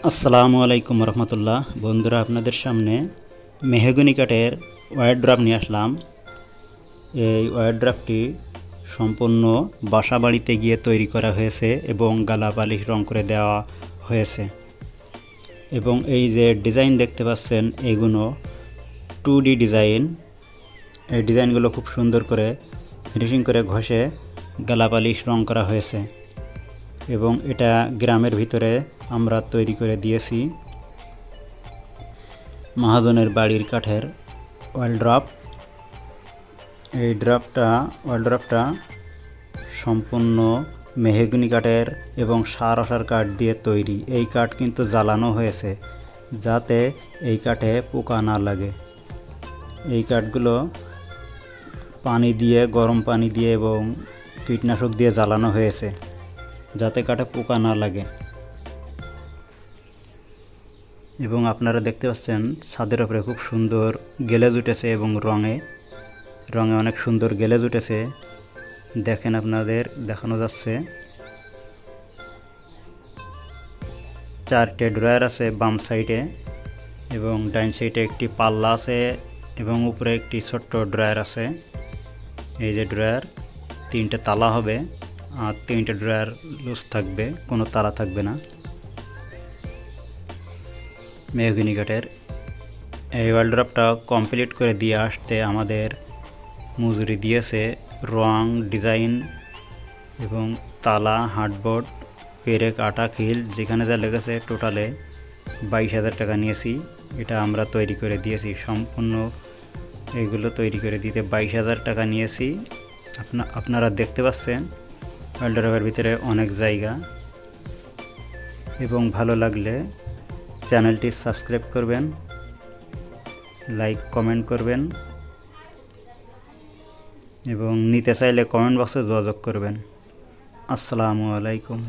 আসসালামু আলাইকুম রহমতুল্লাহ। বন্ধুরা, আপনাদের সামনে মেহগনি কাঠের ওয়ারড্রপ নিয়ে আসলাম। এই ওয়ারড্রপটি সম্পূর্ণ বাসা বাড়িতে গিয়ে তৈরি করা হয়েছে এবং গালা পালিশ রং করে দেওয়া হয়েছে। এবং এই যে ডিজাইন দেখতে পাচ্ছেন, এগুলো 2D ডিজাইন। এই ডিজাইনগুলো খুব সুন্দর করে ফিনিশিং করে ঘষে গালা পালিশ রং করা হয়েছে এবং এটা গ্রামের ভিতরে আমরা তৈরি করে দিয়েছি। মহাজনের বাড়ির কাঠের ওয়ারড্রপ। এই ওয়ারড্রপটা সম্পূর্ণ মেহগনি কাঠের এবং সার কাঠ দিয়ে তৈরি। এই কাঠ কিন্তু জ্বালানো হয়েছে যাতে এই কাঠে পোকা না লাগে। এই কাঠগুলো গরম পানি দিয়ে এবং কীটনাশক দিয়ে জ্বালানো হয়েছে যাতে কাঠে পোকা না লাগে। এবং আপনারা দেখতে পাচ্ছেন ছাদের উপরে খুব সুন্দর গ্লেজ উঠেছে এবং রঙে অনেক সুন্দর গ্লেজ উঠেছে। দেখেন, আপনাদের দেখানো যাচ্ছে। 4টে ড্রয়ার আছে বাম সাইডে এবং ডাইন সাইডে একটি পাল্লা আছে এবং উপরে একটি ছোট্ট ড্রয়ার আছে। এই যে ড্রয়ার, 3টে তালা হবে আর 3টে ড্রয়ার লুজ থাকবে, কোনো তালা থাকবে না। মেহগনি কাঠের এই ওয়ারড্রপটা কমপ্লিট করে দিয়ে আসতে আমাদের মজুরি দিয়েছে রং, ডিজাইন এবং তালা, হার্ডবোর্ড, পেরেক, আটা, খিল যেখানে যা লেগেছে টোটালে 22,000 টাকা নিয়েছি। এটা আমরা তৈরি করে দিয়েছি। সম্পূর্ণ এইগুলো তৈরি করে দিতে 22,000 টাকা নিয়েছি। আপনারা দেখতে পাচ্ছেন ওয়ারড্রপের ভিতরে অনেক জায়গা। এবং ভালো লাগলে চ্যানেলটি সাবস্ক্রাইব করবেন, লাইক কমেন্ট করবেন এবং নিতে চাইলে কমেন্ট বক্সে যোগাযোগ করবেন। আসসালামু আলাইকুম।